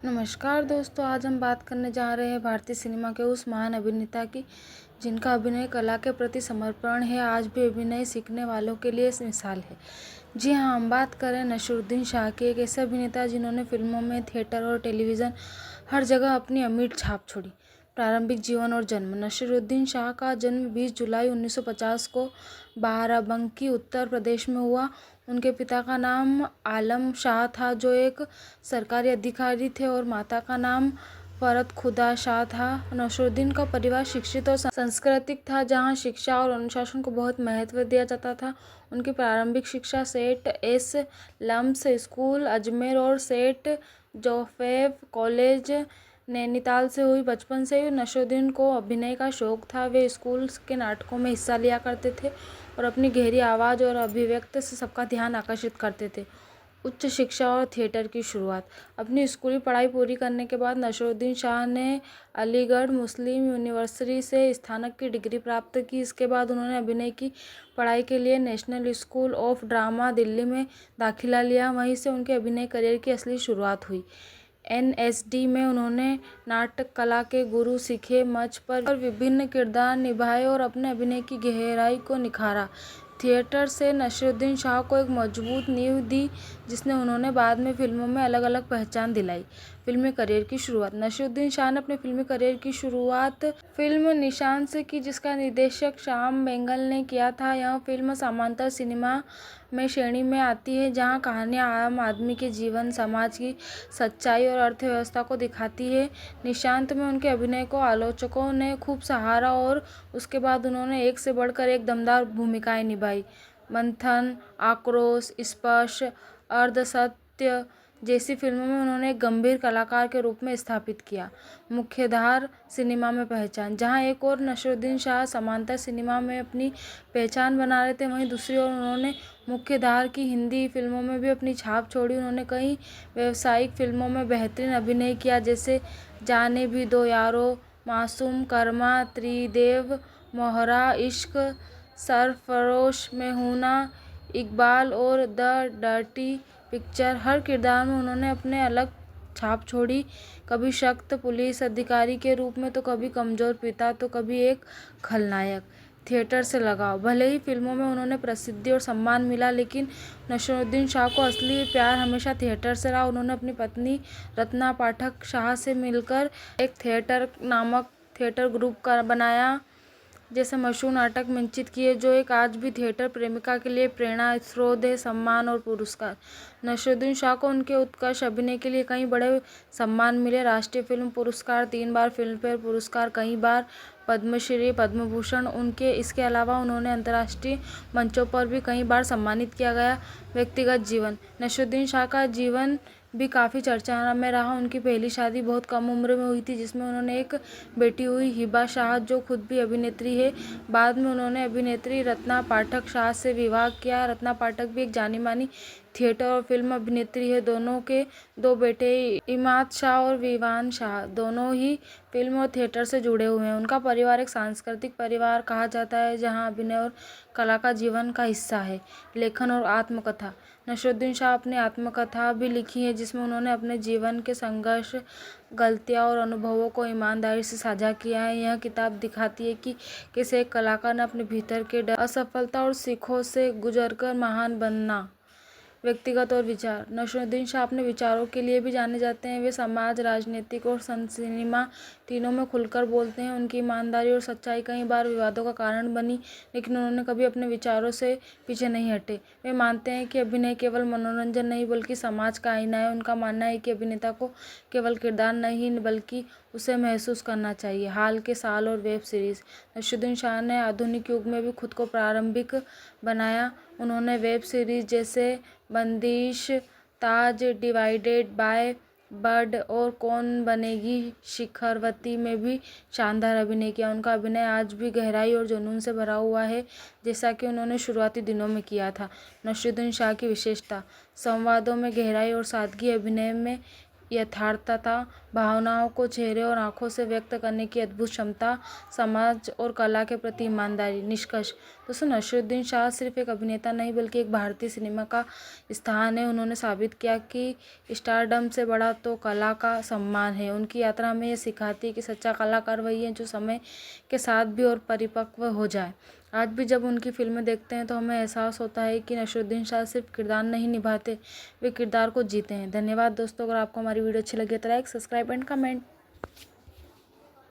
नमस्कार दोस्तों, आज हम बात करने जा रहे हैं भारतीय सिनेमा के उस महान अभिनेता की जिनका अभिनय कला के प्रति समर्पण है। आज भी अभिनय सीखने वालों के लिए मिसाल है। जी हाँ, हम बात करें नसीरुद्दीन शाह की, एक ऐसे अभिनेता जिन्होंने फिल्मों में, थिएटर और टेलीविज़न हर जगह अपनी अमिट छाप छोड़ी। प्रारंभिक जीवन और जन्म। नसीरुद्दीन शाह का जन्म 20 जुलाई 1950 को बाराबंकी, उत्तर प्रदेश में हुआ। उनके पिता का नाम आलम शाह था, जो एक सरकारी अधिकारी थे, और माता का नाम फरत खुदा शाह था। नसीरुद्दीन का परिवार शिक्षित और सांस्कृतिक था, जहां शिक्षा और अनुशासन को बहुत महत्व दिया जाता था। उनकी प्रारंभिक शिक्षा सेठ एस लम्स स्कूल अजमेर और सेठ जोसेफ कॉलेज नैनीताल से हुई। बचपन से ही नसीरुद्दीन को अभिनय का शौक था। वे स्कूल के नाटकों में हिस्सा लिया करते थे और अपनी गहरी आवाज़ और अभिव्यक्ति से सबका ध्यान आकर्षित करते थे। उच्च शिक्षा और थिएटर की शुरुआत। अपनी स्कूली पढ़ाई पूरी करने के बाद नसीरुद्दीन शाह ने अलीगढ़ मुस्लिम यूनिवर्सिटी से स्नातक की डिग्री प्राप्त की। इसके बाद उन्होंने अभिनय की पढ़ाई के लिए national school of drama, Delhi में दाखिला लिया। वहीं से उनके अभिनय करियर की असली शुरुआत हुई। एनएसडी में उन्होंने नाटक कला के गुरु सीखे, मंच पर विभिन्न किरदार निभाए और अपने अभिनय की गहराई को निखारा। थिएटर से नसीरुद्दीन शाह को एक मजबूत नींव दी, जिसने उन्होंने बाद में फिल्मों में अलग अलग पहचान दिलाई। फिल्मी करियर की शुरुआत। नसीरुद्दीन शाह ने अपने फिल्मी करियर की शुरुआत फिल्म निशान से की, जिसका निर्देशक श्याम बेनेगल ने किया था। यह फिल्म समांतर सिनेमा में श्रेणी में आती है, जहां कहानियां आम आदमी के जीवन, समाज की सच्चाई और अर्थव्यवस्था को दिखाती है। निशांत में उनके अभिनय को आलोचकों ने खूब सराहा और उसके बाद उन्होंने एक से बढ़कर एक दमदार भूमिकाएं निभाई। मंथन, आक्रोश, स्पर्श, अर्धसत्य जैसी फिल्मों में उन्होंने एक गंभीर कलाकार के रूप में स्थापित किया। मुख्यधार सिनेमा में पहचान। जहां एक ओर नसीरुद्दीन शाह समांतर सिनेमा में अपनी पहचान बना रहे थे, वहीं दूसरी ओर उन्होंने मुख्यधार की हिंदी फिल्मों में भी अपनी छाप छोड़ी। उन्होंने कई व्यावसायिक फिल्मों में बेहतरीन अभिनय किया, जैसे जाने भी दो यारो, मासूम, कर्मा, त्रिदेव, मोहरा, इश्क, सरफरोश में हूना, इकबाल और द डर्टी पिक्चर। हर किरदार में उन्होंने अपने अलग छाप छोड़ी, कभी सख्त पुलिस अधिकारी के रूप में, तो कभी कमजोर पिता, तो कभी एक खलनायक। थिएटर से लगाव। भले ही फिल्मों में उन्होंने प्रसिद्धि और सम्मान मिला, लेकिन नसीरुद्दीन शाह को असली प्यार हमेशा थिएटर से रहा। उन्होंने अपनी पत्नी रत्ना पाठक शाह से मिलकर एक थिएटर नामक थिएटर ग्रुप बनाया, जैसे मशहूर नाटक मंचित किए, जो एक आज भी थिएटर प्रेमिका के लिए प्रेरणा स्रोत है। सम्मान और पुरस्कार। नसीरुद्दीन शाह को उनके उत्कृष्ट अभिनय के लिए कई बड़े सम्मान मिले। राष्ट्रीय फिल्म पुरस्कार 3 बार, फिल्मफेयर पुरस्कार कई बार, पद्मश्री, पद्म भूषण। इसके अलावा उन्होंने अंतर्राष्ट्रीय मंचों पर भी कई बार सम्मानित किया गया। व्यक्तिगत जीवन। नसीरुद्दीन शाह का जीवन भी काफ़ी चर्चा में रहा। उनकी पहली शादी बहुत कम उम्र में हुई थी, जिसमें उन्होंने एक बेटी हुई, हिबा शाह, जो खुद भी अभिनेत्री है। बाद में उन्होंने अभिनेत्री रत्ना पाठक शाह से विवाह किया। रत्ना पाठक भी एक जानी मानी थिएटर और फिल्म अभिनेत्री है। दोनों के 2 बेटे, इमाद शाह और विवान शाह, दोनों ही फिल्म और थिएटर से जुड़े हुए हैं। उनका परिवार एक सांस्कृतिक परिवार कहा जाता है, जहां अभिनय और कला का जीवन का हिस्सा है। लेखन और आत्मकथा। नसीरुद्दीन शाह अपनी आत्मकथा भी लिखी है, जिसमें उन्होंने अपने जीवन के संघर्ष, गलतियां और अनुभवों को ईमानदारी से साझा किया है। यह किताब दिखाती है कि कैसे एक कलाकार ने अपने भीतर के डर, असफलता और सीखों से गुजरकर महान बनना। व्यक्तिगत और विचार। नसीरुद्दीन शाह अपने विचारों के लिए भी जाने जाते हैं। वे समाज, राजनीतिक और सिनेमा तीनों में खुलकर बोलते हैं। उनकी ईमानदारी और सच्चाई कई बार विवादों का कारण बनी, लेकिन उन्होंने कभी अपने विचारों से पीछे नहीं हटे। वे मानते हैं कि अभिनय केवल मनोरंजन नहीं, बल्कि समाज का आईना है। उनका मानना है कि अभिनेता को केवल किरदार नहीं, बल्कि उसे महसूस करना चाहिए। हाल के साल और वेब सीरीज। नसीरुद्दीन शाह ने आधुनिक युग में भी खुद को प्रारंभिक बनाया। उन्होंने वेब सीरीज जैसे बंदिश, ताज, डिवाइडेड बाय बर्ड और कौन बनेगी शिखरवती में भी शानदार अभिनय किया। उनका अभिनय आज भी गहराई और जुनून से भरा हुआ है, जैसा कि उन्होंने शुरुआती दिनों में किया था। नसीरुद्दीन शाह की विशेषता। संवादों में गहराई और सादगी। अभिनय में यथार्थता, भावनाओं को चेहरे और आंखों से व्यक्त करने की अद्भुत क्षमता, समाज और कला के प्रति ईमानदारी। निष्कर्ष। दोस्तों, नसीरुद्दीन शाह सिर्फ एक अभिनेता नहीं बल्कि एक भारतीय सिनेमा का स्थान है। उन्होंने साबित किया कि स्टारडम से बड़ा तो कला का सम्मान है। उनकी यात्रा हमें यह सिखाती है कि सच्चा कलाकार वही है जो समय के साथ भी और परिपक्व हो जाए। आज भी जब उनकी फिल्में देखते हैं तो हमें एहसास होता है कि नसीरुद्दीन शाह सिर्फ किरदार नहीं निभाते, वे किरदार को जीते हैं। धन्यवाद दोस्तों। अगर आपको हमारी वीडियो अच्छी लगी तो लाइक, सब्सक्राइब एंड कमेंट।